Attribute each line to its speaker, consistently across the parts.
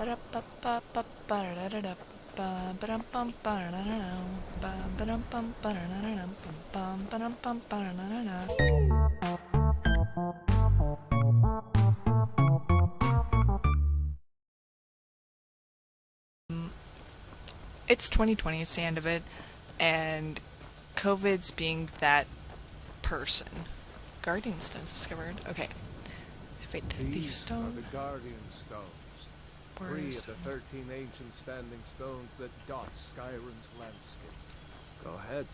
Speaker 1: It's 2020, it's the end of it, and COVID's being that person. Guardian stones discovered. Okay. Wait, the thief
Speaker 2: These are
Speaker 1: stone?
Speaker 2: the Guardian Stones.
Speaker 1: Where
Speaker 2: 3
Speaker 1: is
Speaker 2: of the
Speaker 1: them?
Speaker 2: 13 ancient standing stones that dot Skyrim's landscape. Go ahead.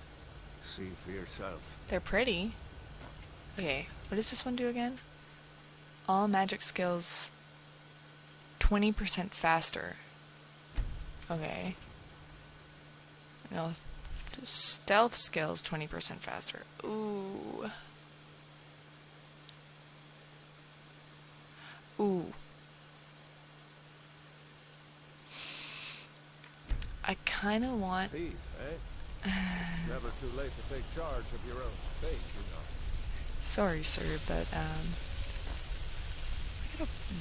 Speaker 2: See for yourself.
Speaker 1: They're pretty. Okay, what does this one do again? All magic skills 20% faster. Okay. No, stealth skills 20% faster. Ooh. Ooh. I kind of want...
Speaker 2: Thief, eh? It's never too late to take charge of your own fate, you know.
Speaker 1: Sorry, sir, but,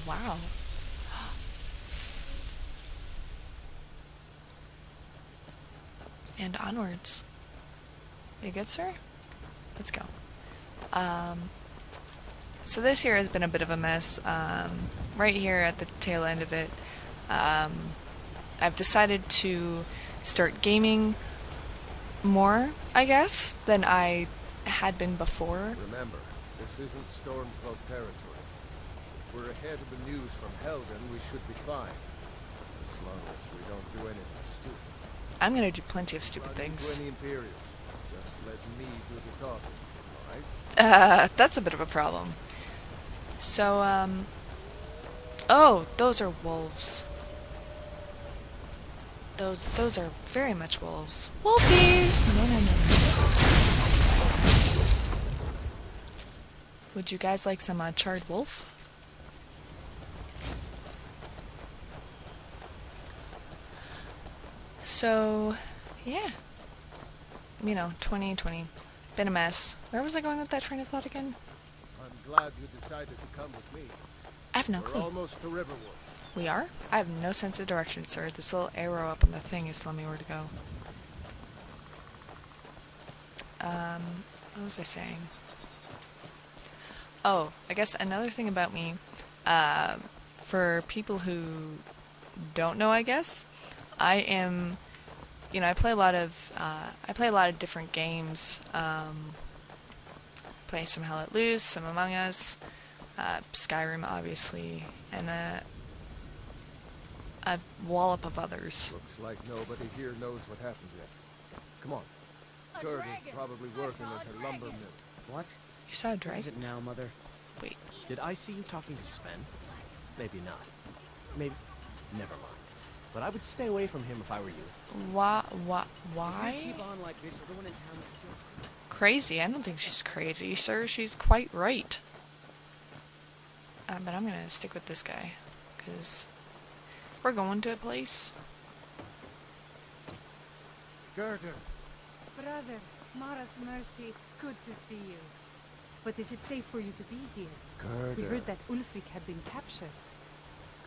Speaker 1: wow. And onwards. You good, sir? Let's go. So this year has been a bit of a mess. Right here at the tail end of it, I've decided to start gaming more, I guess, than I had been before.
Speaker 2: Remember, this isn't Stormcloak territory. If we're ahead of the news from Helgen, we should be fine. As long as we don't do anything stupid.
Speaker 1: I'm gonna do plenty of stupid
Speaker 2: Run into
Speaker 1: things.
Speaker 2: any Imperials. Just let me do the talking, alright?
Speaker 1: That's a bit of a problem. So, oh, those are wolves. Those are very much wolves. Wolfies! No, no, no, no. Would you guys like some charred wolf? So, yeah. You know, 2020. Been a mess. Where was I going with that train of thought again?
Speaker 2: I'm glad you decided to come with me.
Speaker 1: I have no
Speaker 2: We're
Speaker 1: clue.
Speaker 2: almost to Riverwood.
Speaker 1: We are? I have no sense of direction, sir. This little arrow up on the thing is telling me where to go. What was I saying? Oh, I guess another thing about me, for people who don't know, I guess, I am, you know, I play a lot of different games. Play some Hell Let Loose, some Among Us, Skyrim, obviously, and a wallop of others.
Speaker 2: Looks like nobody here knows what happened yet. Come on.
Speaker 3: A
Speaker 2: Gerd is
Speaker 3: dragon.
Speaker 2: probably
Speaker 3: I
Speaker 2: working
Speaker 3: saw
Speaker 2: at
Speaker 3: a
Speaker 2: her lumber
Speaker 3: dragon.
Speaker 2: mill.
Speaker 4: What?
Speaker 1: You saw a
Speaker 4: What is
Speaker 1: dragon?
Speaker 4: it now, Mother?
Speaker 1: Wait.
Speaker 4: Did I see you talking to Sven? Maybe not. Maybe... Never mind. But I would stay away from him if I were you.
Speaker 1: Why?
Speaker 4: If you keep on like this, everyone in town will kill you.
Speaker 1: Crazy? I don't think she's crazy, sir. She's quite right. But I'm gonna stick with this guy, because we're going to a place.
Speaker 2: Gerder,
Speaker 3: Brother, Mara's mercy, it's good to see you. But is it safe for you to be here? We
Speaker 2: Gerder,
Speaker 3: heard that Ulfric had been captured.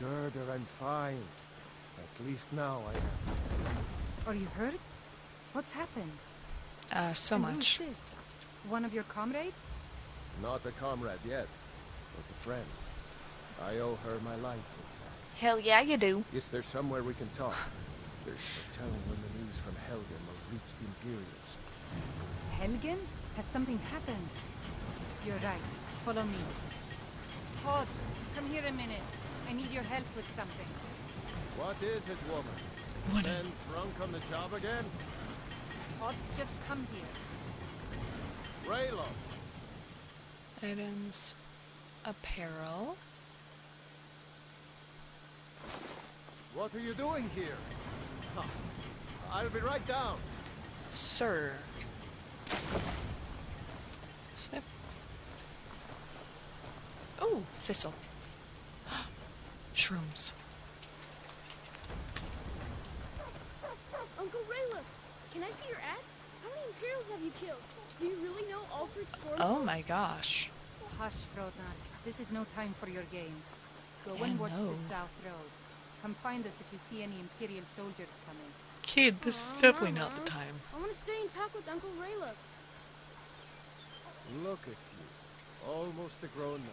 Speaker 2: Gerder, I'm fine. At least now I am.
Speaker 3: Are you hurt? What's happened?
Speaker 1: So
Speaker 3: And
Speaker 1: much.
Speaker 3: Who's this? One of your comrades?
Speaker 2: Not a comrade yet, but a friend. I owe her my life, in fact.
Speaker 1: Hell yeah, you do.
Speaker 2: Is there somewhere we can talk? There's no telling when the news from Helgen will reach the Imperials.
Speaker 3: Helgen? Has something happened? You're right. Follow me. Todd, come here a minute. I need your help with something.
Speaker 2: What is it, woman?
Speaker 1: What?
Speaker 2: Men drunk on the job again?
Speaker 3: Todd, just come here.
Speaker 2: Raylo!
Speaker 1: Items. Apparel.
Speaker 2: What are you doing here? Huh. I'll be right down.
Speaker 1: Sir. Snip. Oh, thistle. Shrooms.
Speaker 5: Uncle Rayla, can I see your axe? How many Imperials have you killed? Do you really know Ulfric's storm?
Speaker 1: Oh my gosh.
Speaker 3: Hush, Frodan. This is no time for your games. Go
Speaker 1: Yeah,
Speaker 3: and watch
Speaker 1: no.
Speaker 3: the South Road. Come find us if you see any Imperial soldiers coming.
Speaker 1: Kid, this is definitely not the time.
Speaker 5: I want to stay and talk with Uncle Raylook.
Speaker 2: Look at you. Almost a grown man.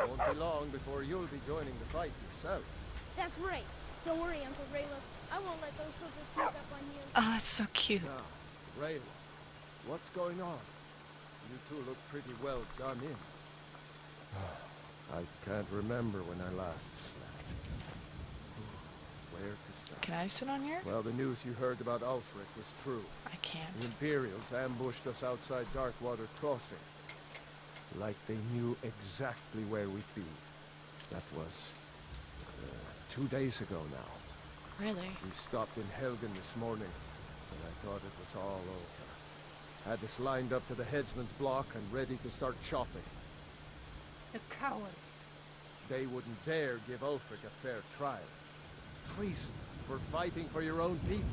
Speaker 2: Won't be long before you'll be joining the fight yourself.
Speaker 5: That's right. Don't worry, Uncle Raylook. I won't let those soldiers sneak up on you.
Speaker 1: Oh, it's so cute.
Speaker 2: Now, Raylo, what's going on? You two look pretty well done in. I can't remember when I last slept. Where to start?
Speaker 1: Can I sit on here?
Speaker 2: Well, the news you heard about Ulfric was true.
Speaker 1: I can't.
Speaker 2: The Imperials ambushed us outside Darkwater Crossing. Like they knew exactly where we'd be. That was 2 days ago now.
Speaker 1: Really?
Speaker 2: We stopped in Helgen this morning, and I thought it was all over. Had us lined up to the headsman's block and ready to start chopping.
Speaker 3: The cowards.
Speaker 2: They wouldn't dare give Ulfric a fair trial. Treason for fighting for your own people.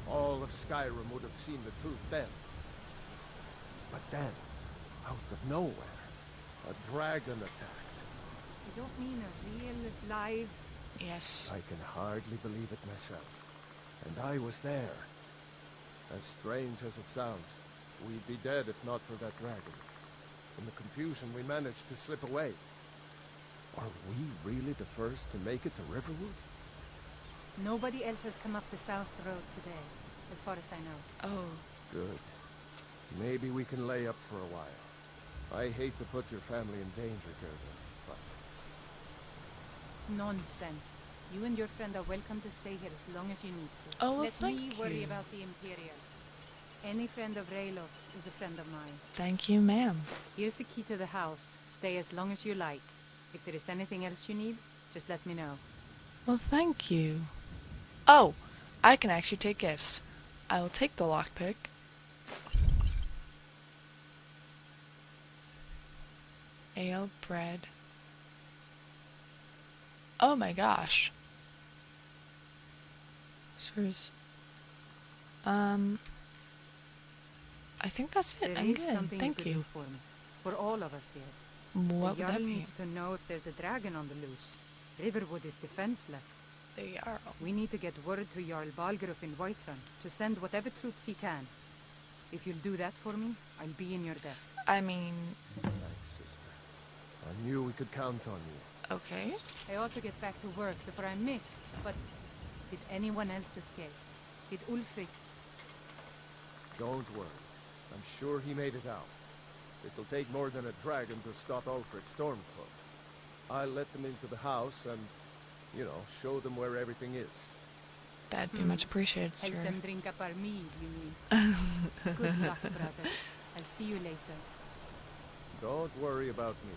Speaker 2: All of Skyrim would have seen the truth then. But then, out of nowhere, a dragon attacked.
Speaker 3: You don't mean a real, live...
Speaker 1: Yes.
Speaker 2: I can hardly believe it myself. And I was there. As strange as it sounds, we'd be dead if not for that dragon. In the confusion, we managed to slip away. Are we really the first to make it to Riverwood?
Speaker 3: Nobody else has come up the South Road today, as far as I know.
Speaker 1: Oh.
Speaker 2: Good. Maybe we can lay up for a while. I hate to put your family in danger, Gerda, but...
Speaker 3: Nonsense. You and your friend are welcome to stay here as long as you need to.
Speaker 1: Oh, well,
Speaker 3: Let me
Speaker 1: thank
Speaker 3: worry
Speaker 1: you.
Speaker 3: about the Imperials. Any friend of Raylov's is a friend of mine.
Speaker 1: Thank you, ma'am.
Speaker 3: Here's the key to the house. Stay as long as you like. If there is anything else you need, just let me know.
Speaker 1: Well, thank you. Oh, I can actually take gifts. I will take the lockpick. Ale, bread. Oh my gosh. Sirs. I think that's it.
Speaker 3: There
Speaker 1: I'm
Speaker 3: is
Speaker 1: good.
Speaker 3: something
Speaker 1: Thank
Speaker 3: you could
Speaker 1: you.
Speaker 3: do for me. For all of us here.
Speaker 1: What
Speaker 3: the
Speaker 1: would that
Speaker 3: Jarl
Speaker 1: be?
Speaker 3: needs to know if there's a dragon on the loose. Riverwood is defenseless.
Speaker 1: The Jarl.
Speaker 3: We need to get word to Jarl Balgruuf in Whiterun to send whatever troops he can. If you'll do that for me, I'll be in your debt.
Speaker 1: I mean,
Speaker 2: Thanks, sister. I knew we could count on you.
Speaker 1: okay.
Speaker 3: I ought to get back to work before I'm missed, but did anyone else escape? Did Ulfric?
Speaker 2: Don't worry. I'm sure he made it out. It'll take more than a dragon to stop Ulfric's Stormcloak. I'll let them into the house and, show them where everything is.
Speaker 1: That'd be much appreciated,
Speaker 3: Help
Speaker 1: sir.
Speaker 3: them drink up our mead, you mean? Good luck, brother. I'll see you later.
Speaker 2: Don't worry about me.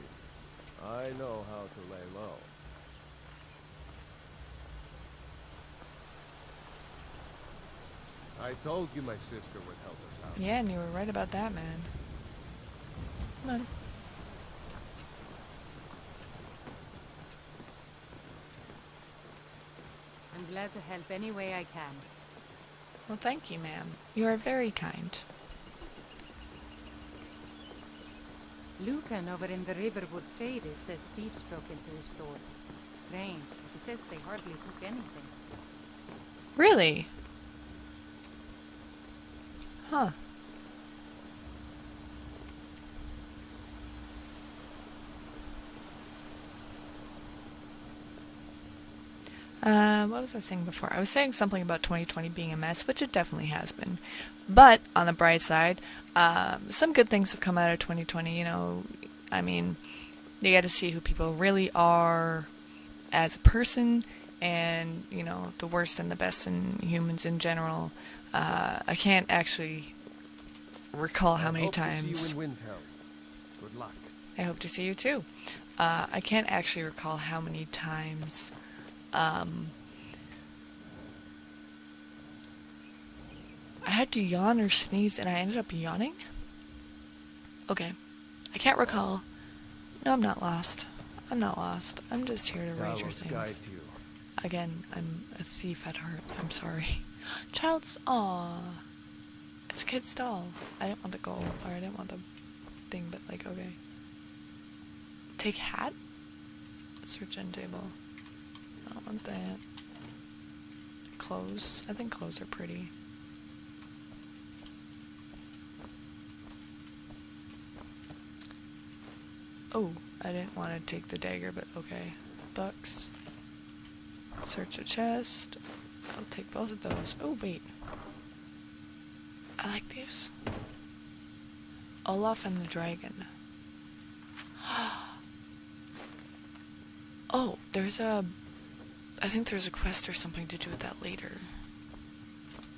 Speaker 2: I know how to lay low. I told you my sister would help us out.
Speaker 1: Yeah, and you were right about that, man. Come on.
Speaker 3: I'm glad to help any way I can.
Speaker 1: Well, thank you, ma'am. You are very kind.
Speaker 3: Lucan over in the Riverwood Traders says thieves broke into his store. Strange. He says they hardly took anything.
Speaker 1: Really? Huh. What was I saying before? I was saying something about 2020 being a mess, which it definitely has been. But, on the bright side, some good things have come out of 2020, I mean, you get to see who people really are as a person, and, the worst and the best in humans in general. I can't actually recall how many times...
Speaker 2: I hope to see you in Windhelm. Good luck.
Speaker 1: I hope to see you too. I can't actually recall how many times I had to yawn or sneeze and I ended up yawning? Okay. I can't recall. No, I'm not lost. I'm not lost. I'm just here to raise your
Speaker 2: Talos guide
Speaker 1: things.
Speaker 2: you.
Speaker 1: Again, I'm a thief at heart. I'm sorry. Child's... Aww. It's a kid's doll. I didn't want the gold. Or I didn't want the thing, but okay. Take hat? Search end table. I don't want that. Clothes. I think clothes are pretty. Oh, I didn't want to take the dagger, but okay. Bucks. Search a chest. I'll take both of those. Oh, wait. I like these. Olaf and the dragon. Oh, there's a... I think there's a quest or something to do with that later.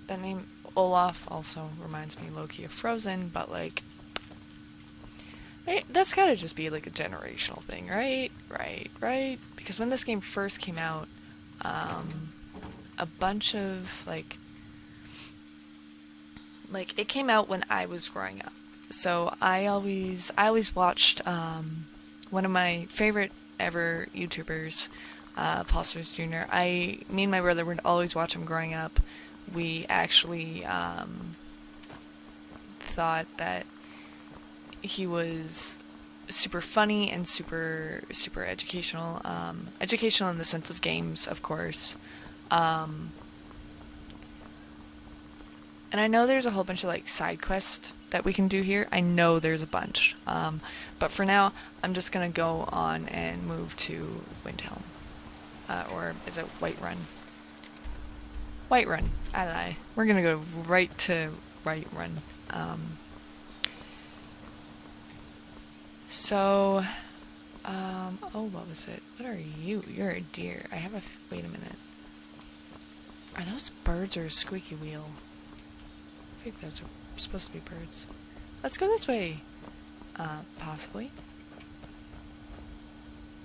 Speaker 1: That name, Olaf, also reminds me low-key of Frozen, but like... That's gotta just be like a generational thing, right? Right. Because when this game first came out, a bunch of, like, it came out when I was growing up. So I always watched, one of my favorite ever YouTubers, Paul Stewart Jr. Me and my brother would always watch him growing up. We actually, thought that he was super funny and super educational. Educational in the sense of games, of course. And I know there's a whole bunch of like side quests that we can do here. I know there's a bunch. But for now, I'm just gonna go on and move to Windhelm. Or is it Whiterun? Whiterun. I lie. We're gonna go right to Whiterun. So, oh, what was it? What are you? You're a deer. I have a, wait a minute. Are those birds or a squeaky wheel? I think those are supposed to be birds. Let's go this way. Possibly.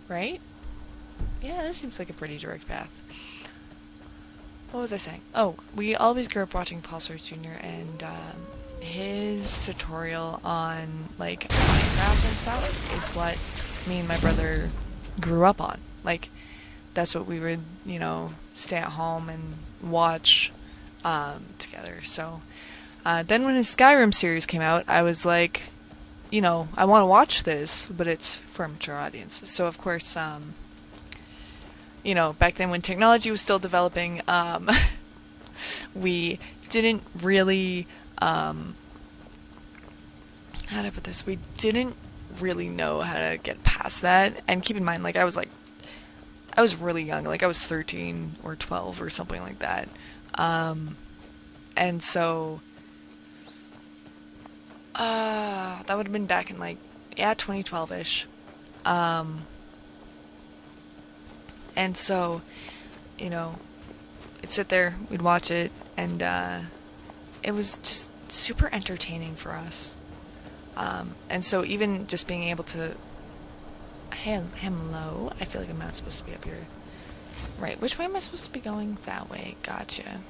Speaker 1: Right? Yeah, this seems like a pretty direct path. What was I saying? Oh, we always grew up watching Paul Stewart Jr. and, his tutorial on, like, Minecraft and stuff is what me and my brother grew up on. Like, that's what we would, you know, stay at home and watch, together. So, then when his Skyrim series came out, I was like, you know, I want to watch this, but it's for a mature audience. So, of course, you know, back then when technology was still developing, we didn't really, how do I put this? We didn't really know how to get past that. And keep in mind, like, I was really young. Like, I was 13 or 12 or something like that. And so, that would have been back in, like, 2012-ish. And so, you know, we'd sit there, we'd watch it, and, it was just super entertaining for us. And so even just being able to... Hello? I feel like I'm not supposed to be up here. Right, which way am I supposed to be going? That way, gotcha.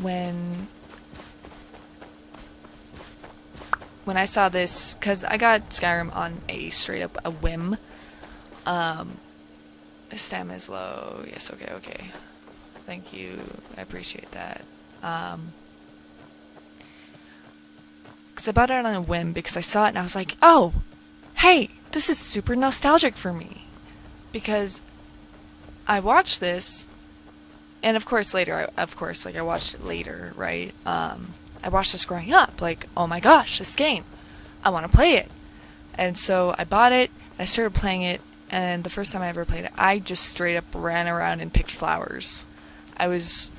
Speaker 1: When I saw this, because I got Skyrim on a straight up a whim. Stam is low. Yes, okay. Thank you. I appreciate that. Because I bought it on a whim because I saw it and I was like, oh, hey, this is super nostalgic for me. Because I watched this, and of course later, I watched it later, right? I watched this growing up, like, oh my gosh, this game, I want to play it. And so I bought it, and I started playing it, and the first time I ever played it, I just straight up ran around and picked flowers. I was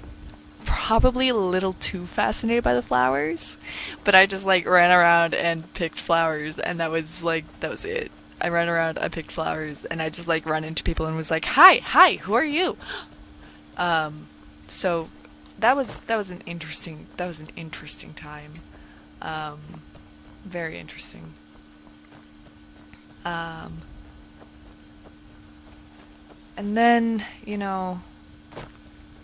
Speaker 1: probably a little too fascinated by the flowers, but I just, like, ran around and picked flowers, and that was it. I ran around, I picked flowers, and I just, like, run into people and was like, hi, who are you? So that was an interesting time. Very interesting. And then, you know,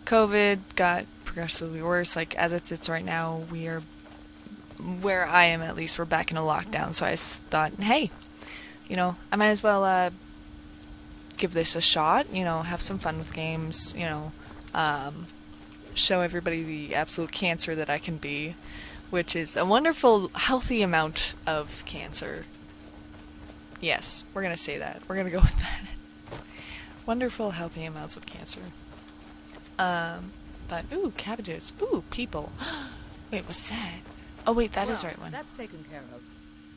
Speaker 1: COVID got progressively worse. Like, as it sits right now, we are, where I am at least, we're back in a lockdown. So I thought, hey, you know, I might as well give this a shot, you know, have some fun with games, you know, show everybody the absolute cancer that I can be, which is a wonderful, healthy amount of cancer. Yes, we're gonna say that. We're gonna go with that. Wonderful, healthy amounts of cancer. But, ooh, cabbages. Ooh, people. Wait, what's that? Oh, wait, that is the right one.
Speaker 6: That's taken care of.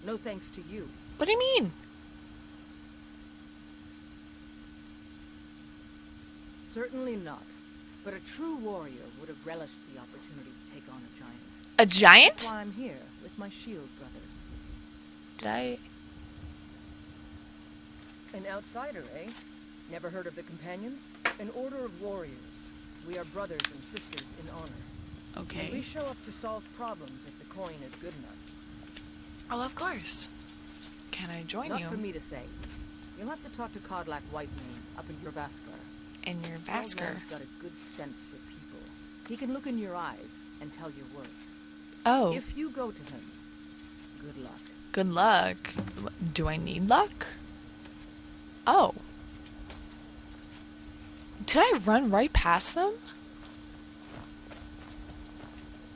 Speaker 6: No thanks to you.
Speaker 1: What do you mean?
Speaker 6: Certainly not. But a true warrior would have relished the opportunity to take on a giant.
Speaker 1: A giant?
Speaker 6: That's why I'm here with my shield brothers.
Speaker 1: Did I?
Speaker 6: An outsider, eh? Never heard of the Companions? An order of warriors. We are brothers and sisters in honor.
Speaker 1: Okay.
Speaker 6: We show up to solve problems if the coin is good enough.
Speaker 1: Oh, of course. Can I join
Speaker 6: Not
Speaker 1: you?
Speaker 6: for me to say. You'll have to talk to Codlac Whitemane up in your Vaskar.
Speaker 1: In your
Speaker 6: Old
Speaker 1: Vasker.
Speaker 6: man's got a good sense for people. He can look in your eyes and tell your worth.
Speaker 1: Oh,
Speaker 6: If you go to him, good luck.
Speaker 1: good luck. Do I need luck? Oh. Did I run right past them?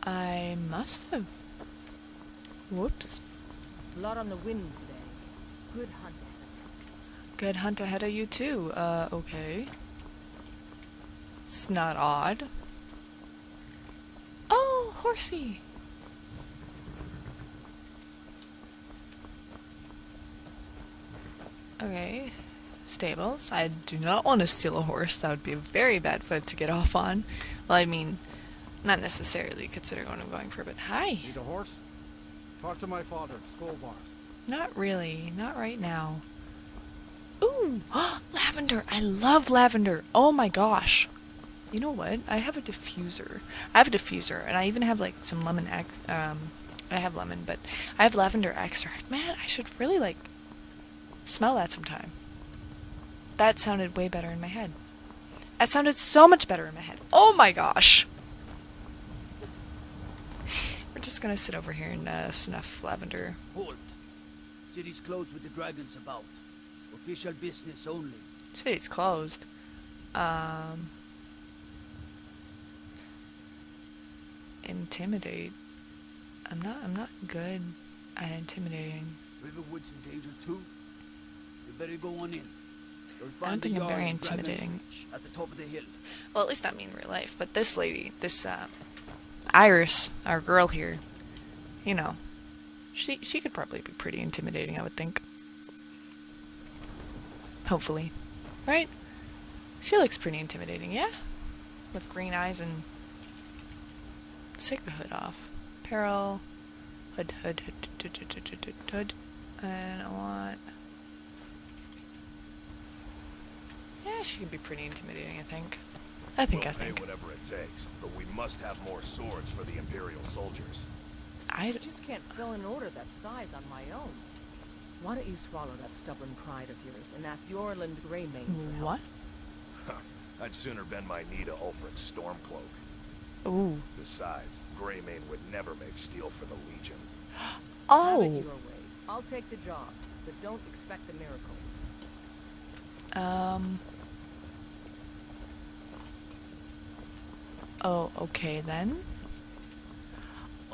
Speaker 1: I must have. Whoops.
Speaker 6: A lot on the wind today. Good hunt ahead of us.
Speaker 1: Good hunt ahead of you too. Okay. It's not odd. Oh, horsey. Okay. Stables. I do not want to steal a horse. That would be a very bad foot to get off on. Well, I mean, not necessarily considering what I'm going for, but hi.
Speaker 7: Need a horse? Talk to my father, Skolvar.
Speaker 1: Not really. Not right now. Ooh, lavender. I love lavender. Oh my gosh. You know what? I have a diffuser. I have a diffuser, and I even have like some lemon I have lemon, but I have lavender extract. Man, I should really like smell that sometime. That sounded way better in my head. That sounded so much better in my head. Oh my gosh. We're just gonna sit over here and snuff lavender.
Speaker 8: Halt. City's closed with the dragons about. Official business only.
Speaker 1: City's closed. Intimidate. I'm not good at intimidating.
Speaker 8: Riverwood's in danger too. You better go on in. You'll
Speaker 1: I don't
Speaker 8: find the
Speaker 1: think I'm
Speaker 8: yard
Speaker 1: very
Speaker 8: in Dragon's
Speaker 1: intimidating.
Speaker 8: Reach, at the top of the hill.
Speaker 1: Well, at least not me in real life, but this lady, this Iris, our girl here, you know, she could probably be pretty intimidating, I would think. Hopefully. Right? She looks pretty intimidating, yeah? With green eyes and... Take the hood off. Apparel. Hood. And I want... Yeah, she could be pretty intimidating, I think. I think.
Speaker 9: Pay whatever it takes, but we must have more swords for the Imperial soldiers.
Speaker 6: I just can't fill an order that size on my own. Why don't you swallow that stubborn pride of yours and ask Yorland Greymane for help?
Speaker 1: What?
Speaker 9: I'd sooner bend my knee to Ulfric's Stormcloak.
Speaker 1: Ooh.
Speaker 9: Besides, Greymane would never make steel for the Legion.
Speaker 6: Have it
Speaker 1: Oh!
Speaker 6: your way. I'll take the job, but don't expect a miracle.
Speaker 1: Oh, okay then.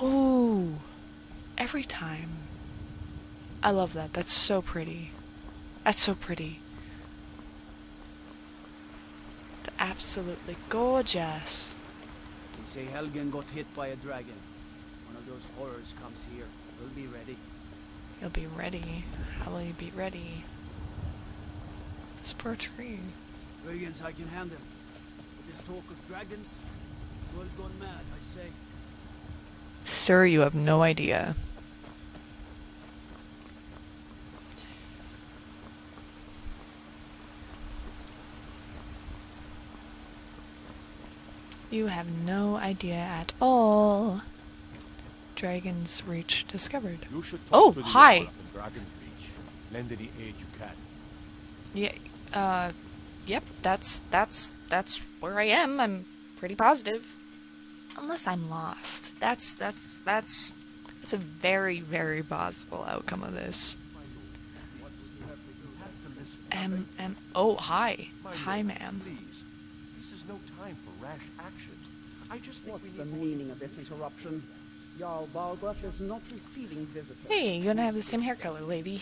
Speaker 1: Ooh. Every time. I love that. That's so pretty. That's so pretty. It's absolutely gorgeous.
Speaker 8: They say Helgen got hit by a dragon. One of those horrors comes here. We'll be ready.
Speaker 1: You'll be ready. How will you be ready? This poor tree.
Speaker 8: Dragons I can handle. But this talk of dragons, world gone mad, I'd say.
Speaker 1: Sir, you have no idea. You have no idea at all. Dragon's Reach discovered.
Speaker 7: You should talk
Speaker 1: Oh,
Speaker 7: to the
Speaker 1: hi.
Speaker 7: Jarl up in Dragon's Reach. Lend any aid you can.
Speaker 1: Yeah, yep, that's where I am. I'm pretty positive. Unless I'm lost. That's a very, very possible outcome of this. Oh, hi. Hi, ma'am.
Speaker 2: Please, this is no time for rash action. I just think
Speaker 10: What's the meaning of this interruption? Jarl Balgruuf is not receiving visitors.
Speaker 1: Hey, you're gonna have the same hair color, lady.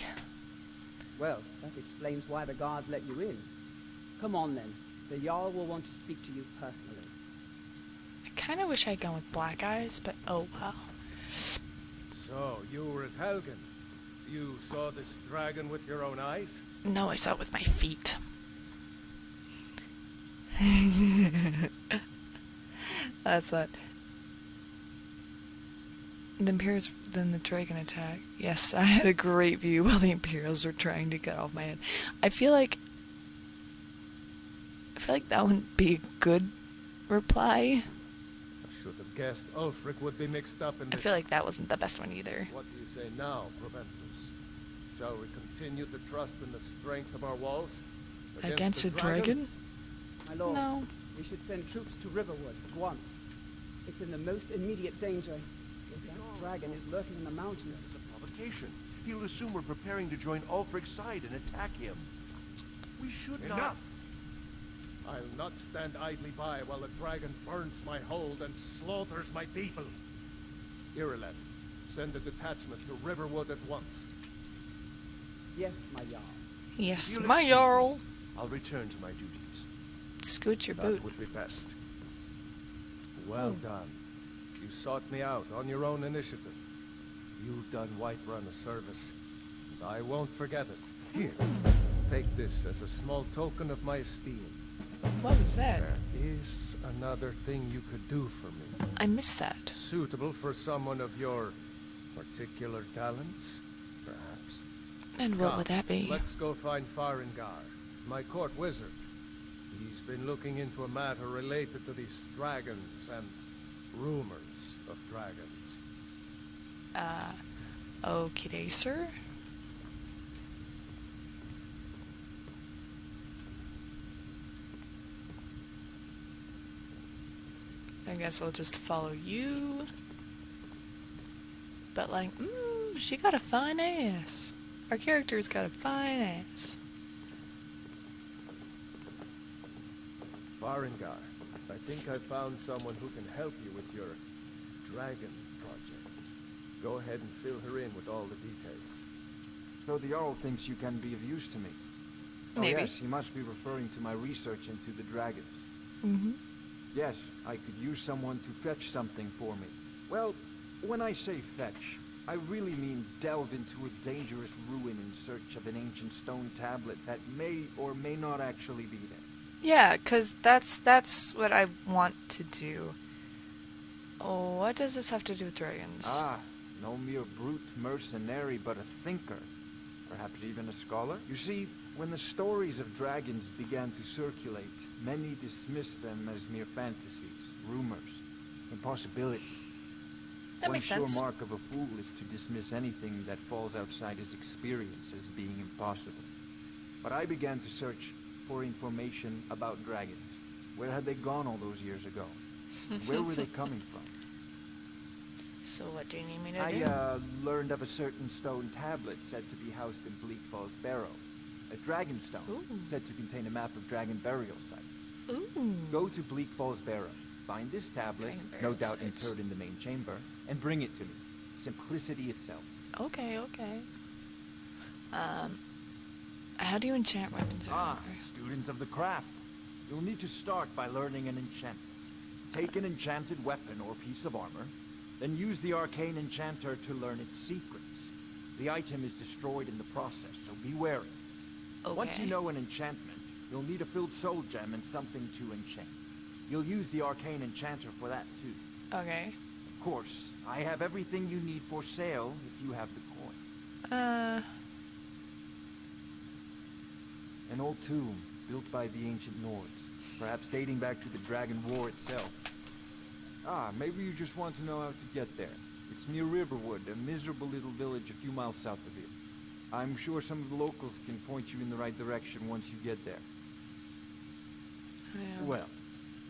Speaker 10: Well, that explains why the guards let you in. Come on then. The Jarl will want to speak to you personally.
Speaker 1: I kind of wish I'd gone with black eyes, but oh well.
Speaker 2: So, you were at Helgen. You saw this dragon with your own eyes?
Speaker 1: No, I saw it with my feet. That's that. The Imperials, then the dragon attack. Yes, I had a great view while the Imperials were trying to cut off my head. I feel like that wouldn't be a good reply.
Speaker 2: I should have guessed Ulfric would be mixed up in
Speaker 1: I
Speaker 2: this.
Speaker 1: feel like that wasn't the best one either.
Speaker 2: What do you say now, Proventus? Shall we continue to trust in the strength of our walls?
Speaker 1: Against a dragon?
Speaker 10: My lord,
Speaker 1: No.
Speaker 10: we should send troops to Riverwood at once. It's in the most immediate danger. If that dragon is lurking in the mountains.
Speaker 11: It's a provocation. He'll assume we're preparing to join Ulfric's side and attack him. We should not...
Speaker 2: Enough! I'll not stand idly by while the dragon burns my hold and slaughters my people. Irileth, send a detachment to Riverwood at once.
Speaker 10: Yes, my Jarl.
Speaker 1: Yes,
Speaker 11: You'll
Speaker 1: my
Speaker 11: excuse
Speaker 1: Jarl.
Speaker 11: me. I'll return to my duties.
Speaker 1: Scoot your
Speaker 2: That
Speaker 1: boot.
Speaker 2: would be best. Well done. You sought me out on your own initiative. You've done Whiterun a service, and I won't forget it. Here, take this as a small token of my esteem.
Speaker 1: What was that?
Speaker 2: There is another thing you could do for me.
Speaker 1: I missed that.
Speaker 2: Suitable for someone of your particular talents, perhaps.
Speaker 1: And what
Speaker 2: Come,
Speaker 1: would that be?
Speaker 2: Let's go find Farengar, my court wizard. He's been looking into a matter related to these dragons and rumors of dragons.
Speaker 1: Okay, sir. I guess I'll just follow you. But like, she got a fine ass. Our character's got a fine ass.
Speaker 2: Farengar, I think I found someone who can help you with your dragon project. Go ahead and fill her in with all the details.
Speaker 12: So the Jarl thinks you can be of use to me.
Speaker 1: Maybe.
Speaker 12: Oh yes, he must be referring to my research into the dragons.
Speaker 1: Mm-hmm.
Speaker 12: Yes, I could use someone to fetch something for me. Well, when I say fetch, I really mean delve into a dangerous ruin in search of an ancient stone tablet that may or may not actually be there.
Speaker 1: Yeah, 'cause that's what I want to do. Oh, what does this have to do with dragons?
Speaker 12: Ah, no mere brute mercenary, but a thinker. Perhaps even a scholar? You see, when the stories of dragons began to circulate, many dismissed them as mere fantasies, rumors, impossibilities.
Speaker 1: That makes
Speaker 12: One
Speaker 1: sense.
Speaker 12: sure mark of a fool is to dismiss anything that falls outside his experience as being impossible. But I began to search for information about dragons. Where had they gone all those years ago? Where were they coming from?
Speaker 1: So what do you need me to do?
Speaker 12: I learned of a certain stone tablet said to be housed in Bleak Falls Barrow. A dragon stone
Speaker 1: Ooh.
Speaker 12: said to contain a map of dragon burial sites.
Speaker 1: Ooh.
Speaker 12: Go to Bleak Falls Barrow, find this tablet,
Speaker 1: Dragon
Speaker 12: no
Speaker 1: burial
Speaker 12: doubt
Speaker 1: sites.
Speaker 12: interred in the main chamber, and bring it to me. Simplicity itself.
Speaker 1: Okay, okay. How do you enchant weapons? and
Speaker 12: Ah,
Speaker 1: armor?
Speaker 12: student of the craft. You'll need to start by learning an enchantment. Take an enchanted weapon or piece of armor, then use the arcane enchanter to learn its secrets. The item is destroyed in the process, so be wary.
Speaker 1: Okay.
Speaker 12: Once you know an enchantment, you'll need a filled soul gem and something to enchant. You'll use the arcane enchanter for that too.
Speaker 1: Okay.
Speaker 12: Of course, I have everything you need for sale if you have the coin. An old tomb built by the ancient Nords, perhaps dating back to the Dragon War itself. Ah, maybe you just want to know how to get there. It's near Riverwood, a miserable little village a few miles south of here. I'm sure some of the locals can point you in the right direction once you get there. Well,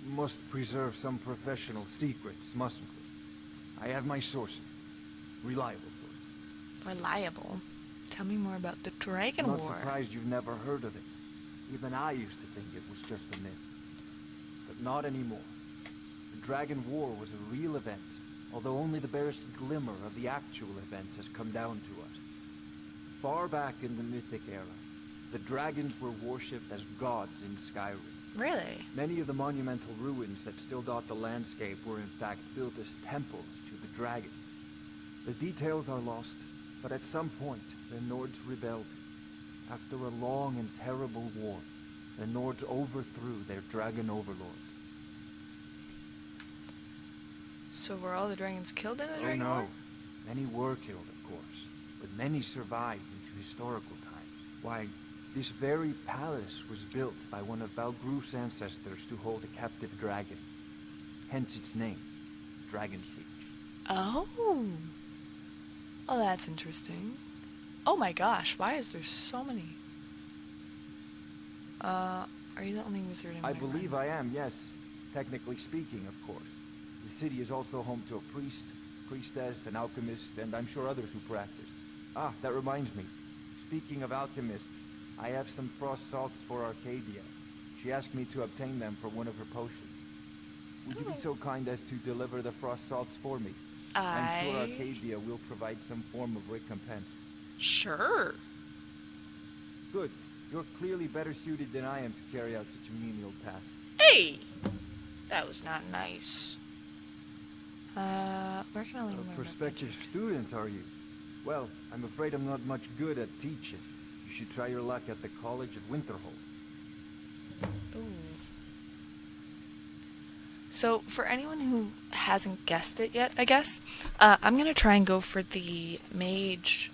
Speaker 12: must preserve some professional secrets, mustn't we? I have my sources. Reliable sources.
Speaker 1: Reliable. Tell me more about the Dragon
Speaker 12: Not
Speaker 1: War.
Speaker 12: surprised you've never heard of it. Even I used to think it was just a myth. But not anymore. The Dragon War was a real event, although only the barest glimmer of the actual events has come down to us. Far back in the Mythic era, The dragons were worshipped as gods in Skyrim.
Speaker 1: Really?
Speaker 12: Many of the monumental ruins that still dot the landscape were in fact built as temples to the dragons. The details are lost, but at some point, the Nords rebelled. After a long and terrible war, the Nords overthrew their dragon overlord.
Speaker 1: So were all the dragons killed in the
Speaker 12: Oh
Speaker 1: Dragon
Speaker 12: no.
Speaker 1: War?
Speaker 12: Many were killed, of course, but many survived into historical times. Why, this very palace was built by one of Balgruf's ancestors to hold a captive dragon. Hence its name, Dragon's Reach.
Speaker 1: Oh. Oh, that's interesting. Oh my gosh, why is there so many? Are you the only wizard in
Speaker 12: I
Speaker 1: my
Speaker 12: believe
Speaker 1: run?
Speaker 12: I am, yes. Technically speaking, of course. The city is also home to a priest, priestess, an alchemist, and I'm sure others who practice. Ah, that reminds me. Speaking of alchemists, I have some frost salts for Arcadia. She asked me to obtain them for one of her potions. Would you be so kind as to deliver the frost salts for me? I'm sure Arcadia will provide some form of recompense.
Speaker 1: Sure.
Speaker 12: Good. You're clearly better suited than I am to carry out such a menial task.
Speaker 1: Hey! That was not nice. Where can I learn more about
Speaker 12: Prospective
Speaker 1: magic?
Speaker 12: student, are you? Well, I'm afraid I'm not much good at teaching. You should try your luck at the College of Winterhold.
Speaker 1: Ooh. So, for anyone who hasn't guessed it yet, I guess, I'm gonna try and go for the mage,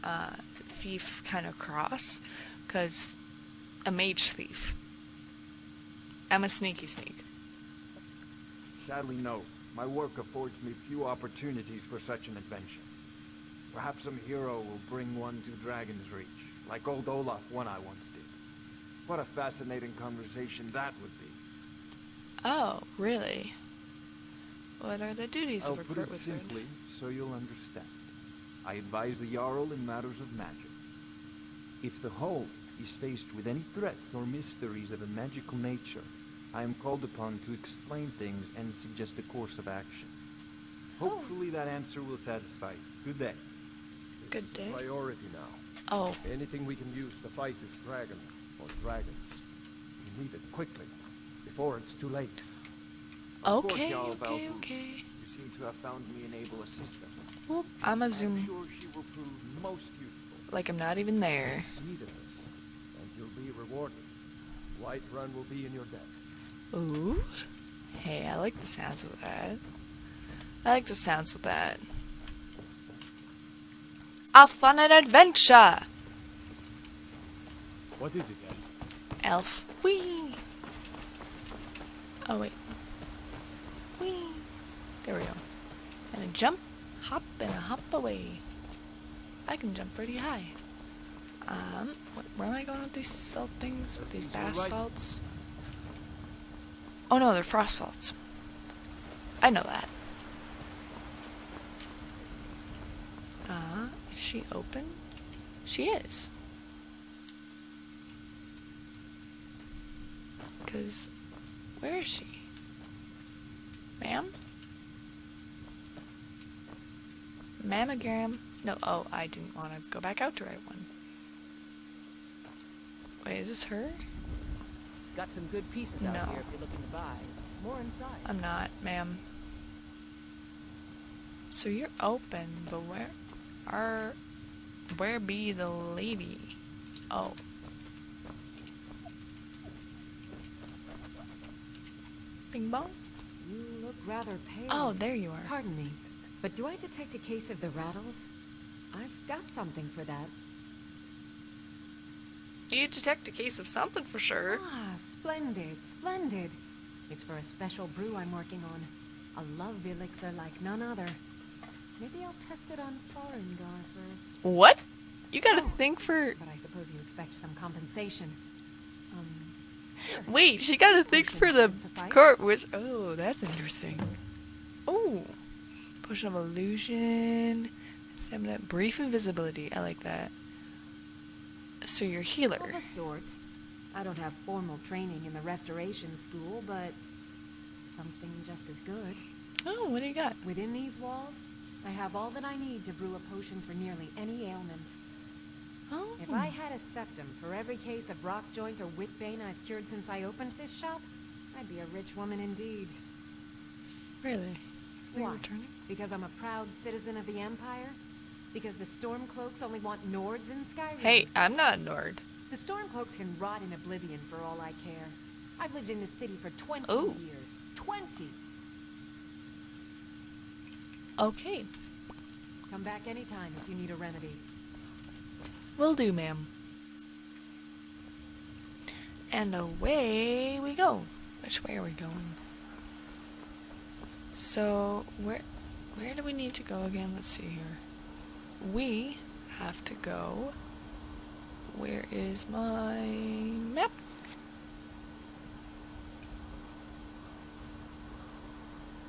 Speaker 1: thief kind of cross, because a mage thief. I'm a sneaky sneak.
Speaker 12: Sadly, no. My work affords me few opportunities for such an adventure. Perhaps some hero will bring one to Dragon's Reach, like old Olaf one I once did. What a fascinating conversation that would be.
Speaker 1: Oh, really? What are the duties
Speaker 12: I'll
Speaker 1: of a
Speaker 12: put
Speaker 1: court
Speaker 12: it
Speaker 1: wizard?
Speaker 12: simply, so you'll understand. I advise the Jarl in matters of magic. If the whole is faced with any threats or mysteries of a magical nature, I am called upon to explain things and suggest a course of action. Hopefully that answer will satisfy you. Good day.
Speaker 1: Good
Speaker 2: This
Speaker 1: day.
Speaker 2: is a priority now.
Speaker 1: Oh.
Speaker 2: Anything we can use to fight this dragon, or dragons. We need it quickly, before it's too late.
Speaker 12: Of course,
Speaker 1: Okay,
Speaker 12: Jarl
Speaker 1: okay,
Speaker 12: Balthus.
Speaker 1: okay.
Speaker 12: You seem to have found me an able assistant.
Speaker 1: Whoop, I'm a
Speaker 12: I'm
Speaker 1: zoom.
Speaker 12: sure she will prove most useful.
Speaker 1: Like I'm not even there.
Speaker 2: Succeed in this, and you'll be rewarded. Whiterun will be in your debt.
Speaker 1: Ooh. Hey, I like the sounds of that. I like the sounds of that. Off on an adventure!
Speaker 7: What is it, Elf?
Speaker 1: Elf. Whee! Oh, wait. Whee! There we go. And a jump, hop, and a hop away. I can jump pretty high. Where am I going with these salt things? With these bath salts? Oh no, they're frost salts. I know that. Is she open? She is. 'Cause, where is she? Ma'am? Mammogram? No, oh, I didn't want to go back out to write one. Wait, is this her?
Speaker 6: Got some good pieces out
Speaker 1: No.
Speaker 6: here if you're looking to buy. More inside.
Speaker 1: I'm not, ma'am. So you're open, but where be the lady? Oh. Bing bong?
Speaker 13: You look rather pale.
Speaker 1: Oh, there you are.
Speaker 13: Pardon me, but do I detect a case of the rattles? I've got something for that.
Speaker 1: You detect a case of something for sure.
Speaker 13: Ah, splendid, splendid. It's for a special brew I'm working on. A love elixir like none other. Maybe I'll test it on Farengar first.
Speaker 1: What? You gotta think for...
Speaker 13: But I suppose you expect some compensation.
Speaker 1: Wait, she gotta think for the
Speaker 13: suffice?
Speaker 1: court wizard. Oh, that's interesting. Oh. Potion of illusion. Stamina. Brief invisibility. I like that. So you're a healer.
Speaker 13: Of a sort. I don't have formal training in the restoration school, but something just as good.
Speaker 1: Oh, what do you got?
Speaker 13: Within these walls, I have all that I need to brew a potion for nearly any ailment.
Speaker 1: Oh.
Speaker 13: If I had a septum for every case of rock joint or whitbane I've cured since I opened this shop, I'd be a rich woman indeed.
Speaker 1: Really?
Speaker 13: Why?
Speaker 1: Returning?
Speaker 13: Because I'm a proud citizen of the Empire? Because the Stormcloaks only want Nords in Skyrim?
Speaker 1: Hey, I'm not a Nord.
Speaker 13: The Stormcloaks can rot in oblivion for all I care. I've lived in this city for 20
Speaker 1: Ooh.
Speaker 13: years. 20!
Speaker 1: Okay.
Speaker 13: Come back anytime if you need a remedy.
Speaker 1: Will do, ma'am. And away we go. Which way are we going? So, where do we need to go again? Let's see here. We have to go... Where is my map?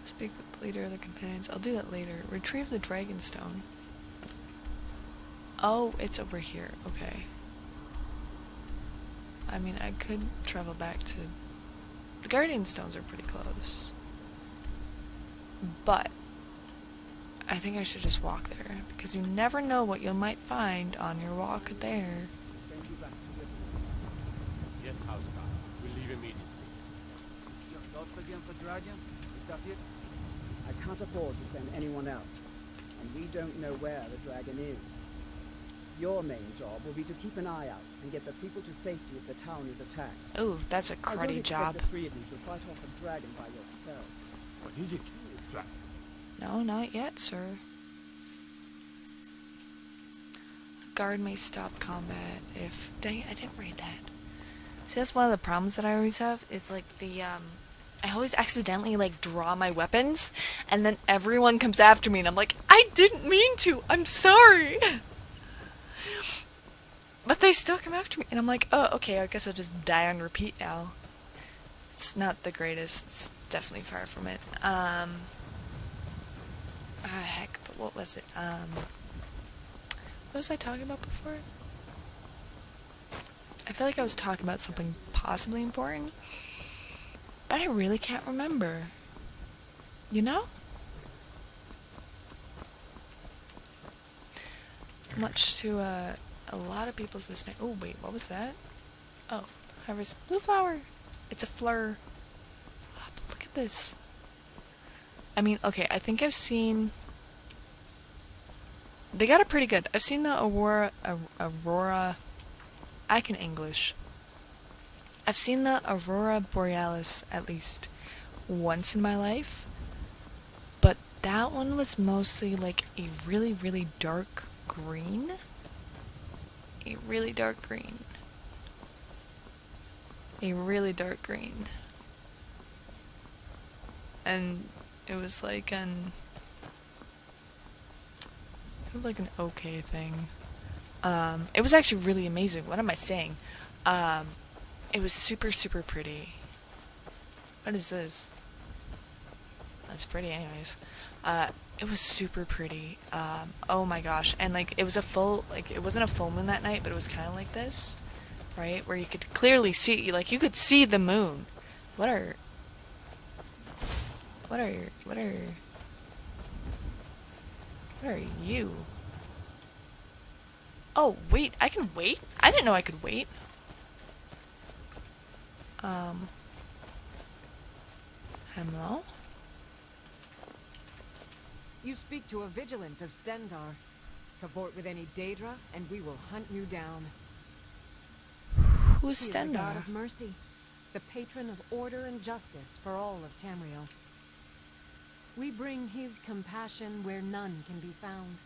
Speaker 1: Speak with the leader of the companions. I'll do that later. Retrieve the Dragonstone. Oh, it's over here. Okay. I mean, I could travel back to... The Guardian Stones are pretty close. But I think I should just walk there, because you never know what you might find on your walk there.
Speaker 7: Yes, Houseguard. We'll leave immediately.
Speaker 8: It's just us against the dragon? Is that it?
Speaker 10: I can't afford to send anyone else, and we don't know where the dragon is. Your main job will be to keep an eye out and get the people to safety if the town is attacked.
Speaker 1: Oh, that's a
Speaker 10: I don't
Speaker 1: cruddy
Speaker 10: expect
Speaker 1: job.
Speaker 10: the three of you to fight off a dragon by yourself.
Speaker 7: What is it?
Speaker 1: No, not yet, sir. A guard may stop combat if... Dang it, I didn't read that. See, that's one of the problems that I always have, is like the, I always accidentally, like, draw my weapons, and then everyone comes after me, and I'm like, I didn't mean to! I'm sorry! But they still come after me, and I'm like, oh, okay, I guess I'll just die on repeat now. It's not the greatest. It's definitely far from it. Heck, but what was it? What was I talking about before? I feel like I was talking about something possibly important, but I really can't remember. You know? Much to, a lot of people's dismay. Oh, wait, what was that? Oh, harvest blue flower. It's a fleur. Oh, but look at this. I mean, okay, I think I've seen... They got it pretty good. I've seen the Aurora... I can English. I've seen the Aurora Borealis at least once in my life. But that one was mostly like a really, really dark green. A really dark green. A really dark green. And it was like an... kind of like an okay thing. It was actually really amazing. What am I saying? It was super, super pretty. What is this? That's pretty anyways. It was super pretty. Oh my gosh. And like, it was a full, like, it wasn't a full moon that night, but it was kind of like this. Right? Where you could clearly see, like, you could see the moon. What are you? Oh, wait, I can wait? I didn't know I could wait. Hello?
Speaker 13: You speak to a vigilant of Stendar. Cavort with any Daedra, and we will hunt you down.
Speaker 1: Who is
Speaker 13: He is the god
Speaker 1: Stendar?
Speaker 13: of mercy, the patron of order and justice for all of Tamriel. We bring his compassion where none can be found,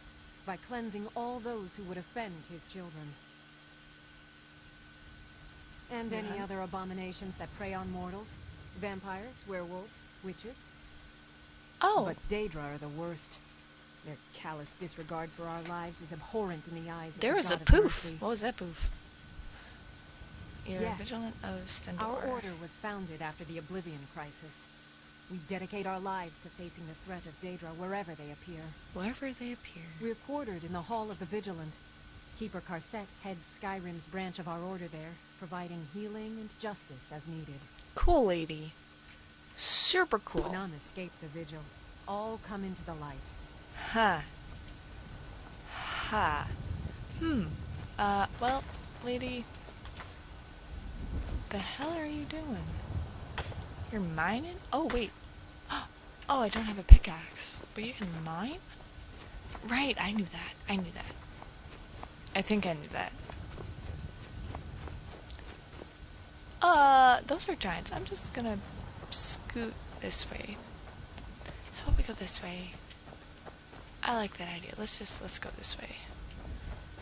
Speaker 13: by cleansing all those who would offend his children. And any other abominations that prey on mortals. Vampires, werewolves, witches.
Speaker 1: Oh.
Speaker 13: But Daedra are the worst. Their callous disregard for our lives is abhorrent in the eyes of
Speaker 1: There
Speaker 13: the
Speaker 1: was a
Speaker 13: god of
Speaker 1: poof.
Speaker 13: mercy.
Speaker 1: What was that poof? You're
Speaker 13: Yes.
Speaker 1: vigilant of Stendar.
Speaker 13: Our order was founded after the Oblivion Crisis. We dedicate our lives to facing the threat of Daedra wherever they appear.
Speaker 1: Wherever they appear.
Speaker 13: We're quartered in the Hall of the Vigilant. Keeper Carset heads Skyrim's branch of our order there, providing healing and justice as needed.
Speaker 1: Cool lady. Super cool.
Speaker 13: None escape the vigil. All come into the light.
Speaker 1: Ha. Ha. Well, lady. The hell are you doing? You're mining? Oh, wait. Oh, I don't have a pickaxe. But you can mine? Right, I knew that. I knew that. I think I knew that. Those are giants. I'm just gonna scoot this way. How about we go this way? I like that idea. Let's go this way.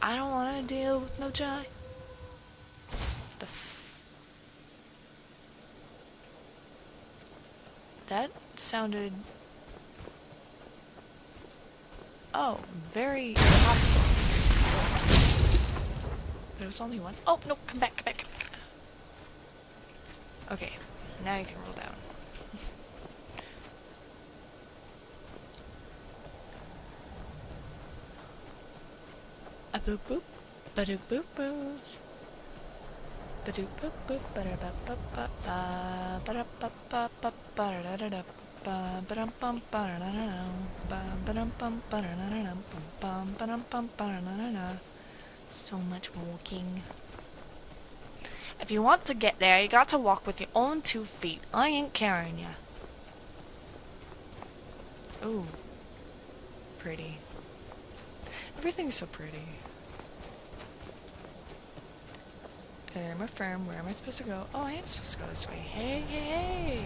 Speaker 1: I don't want to deal with no giant. That sounded... Oh, very hostile. But it was only one. Oh, no, come back, come back, come back. Okay, now you can roll down. A boop boop, ba doop boop boo. Ba doop boop boop, ba da ba ba ba ba da ba ba ba ba da da da ba ba dum bum ba da da da ba dum bum ba da da da bum ba dum bum ba da da da. So much walking. If you want to get there, you got to walk with your own 2 feet. I ain't carrying ya. Ooh. Pretty. Everything's so pretty. Where am I supposed to go? Oh, I am supposed to go this way. Hey, hey, hey!